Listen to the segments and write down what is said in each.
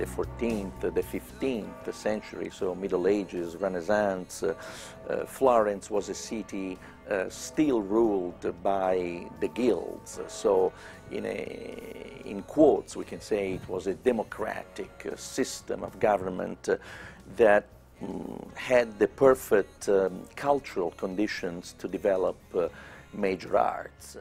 14th, the 15th century, so Middle Ages, Renaissance. Florence was a city still ruled by the guilds, so in quotes we can say it was a democratic system of government that had the perfect cultural conditions to develop major arts.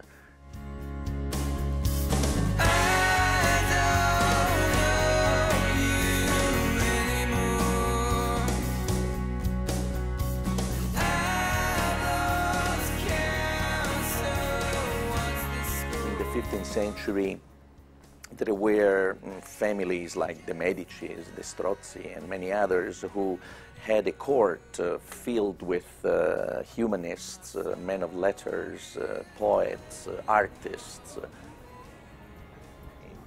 In the 15th century, there were families like the Medicis, the Strozzi, and many others who had a court filled with humanists, men of letters, poets, artists.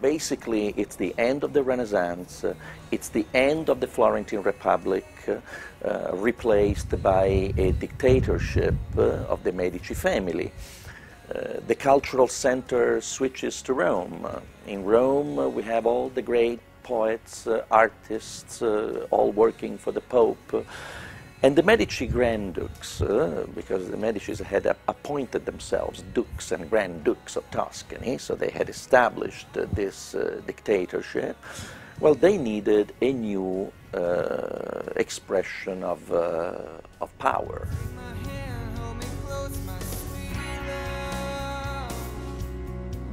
Basically, it's the end of the Renaissance, it's the end of the Florentine Republic, replaced by a dictatorship of the Medici family. The cultural center switches to Rome. In Rome, we have all the great poets, artists, all working for the Pope. And the Medici Grand Dukes, because the Medicis had appointed themselves dukes and Grand Dukes of Tuscany, so they had established this dictatorship. Well, they needed a new expression of power.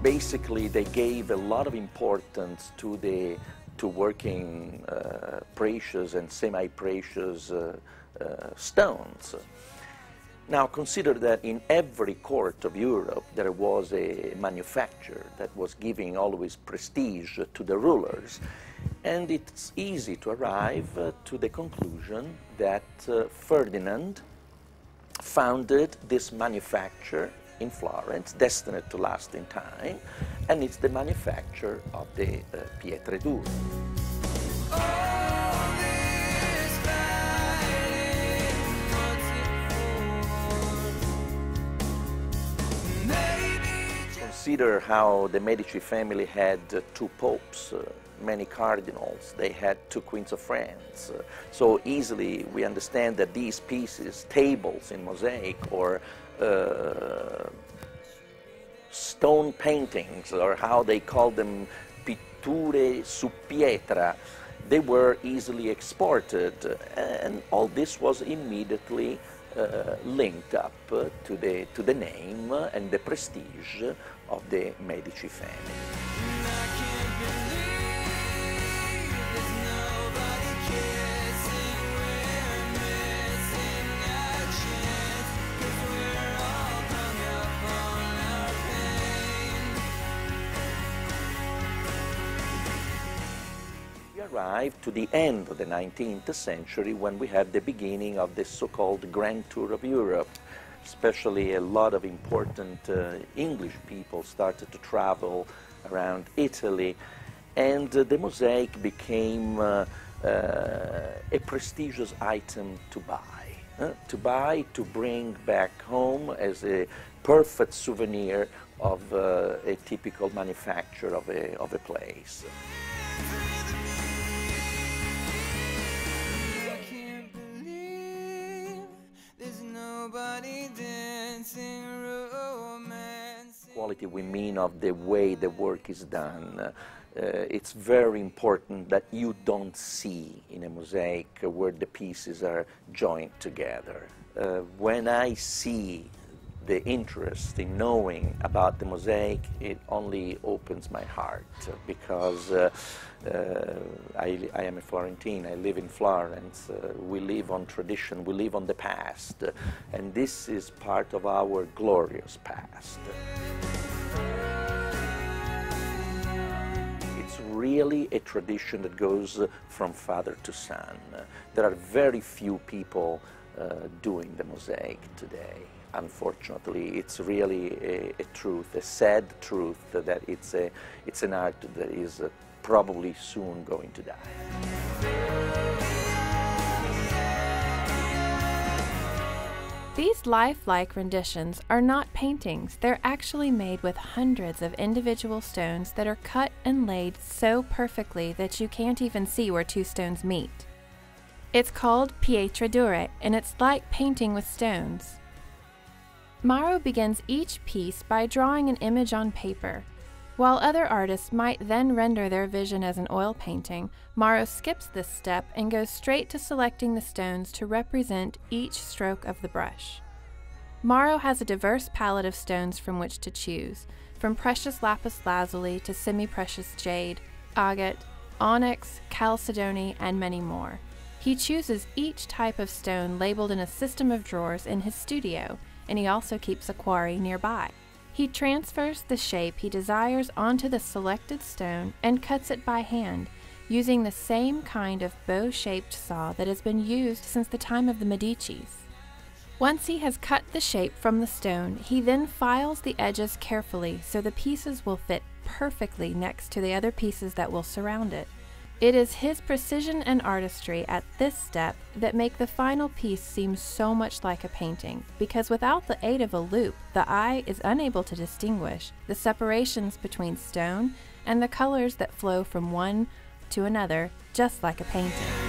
Basically, they gave a lot of importance to working precious and semi-precious stones. Now consider that in every court of Europe there was a manufacturer that was giving always prestige to the rulers, and it's easy to arrive to the conclusion that Ferdinand founded this manufacture in Florence, destined to last in time, and it's the manufacture of the Pietra Dura. Consider how the Medici family had two popes, many cardinals, they had two queens of France. So easily we understand that these pieces, tables in mosaic or stone paintings, or how they call them, pitture su pietra, they were easily exported, and all this was immediately linked up to the name and the prestige of the Medici family. Arrived to the end of the 19th century when we have the beginning of the so-called Grand Tour of Europe. Especially a lot of important English people started to travel around Italy, and the mosaic became a prestigious item to buy, to bring back home as a perfect souvenir of a typical manufacture of a place. Quality we mean of the way the work is done. It's very important that you don't see in a mosaic where the pieces are joined together. When I see the interest in knowing about the mosaic, it only opens my heart, because I am a Florentine, I live in Florence, we live on tradition, we live on the past, and this is part of our glorious past. It's really a tradition that goes from father to son. There are very few people doing the mosaic today. Unfortunately, it's really a truth, a sad truth, that it's an art that is probably soon going to die. These lifelike renditions are not paintings. They're actually made with hundreds of individual stones that are cut and laid so perfectly that you can't even see where two stones meet. It's called Pietra Dura, and it's like painting with stones. Mauro begins each piece by drawing an image on paper. While other artists might then render their vision as an oil painting, Mauro skips this step and goes straight to selecting the stones to represent each stroke of the brush. Mauro has a diverse palette of stones from which to choose, from precious lapis lazuli to semi-precious jade, agate, onyx, chalcedony, and many more. He chooses each type of stone labeled in a system of drawers in his studio, and he also keeps a quarry nearby. He transfers the shape he desires onto the selected stone and cuts it by hand, using the same kind of bow-shaped saw that has been used since the time of the Medicis. Once he has cut the shape from the stone, he then files the edges carefully so the pieces will fit perfectly next to the other pieces that will surround it. It is his precision and artistry at this step that make the final piece seem so much like a painting, because without the aid of a loupe, the eye is unable to distinguish the separations between stone and the colors that flow from one to another, just like a painting.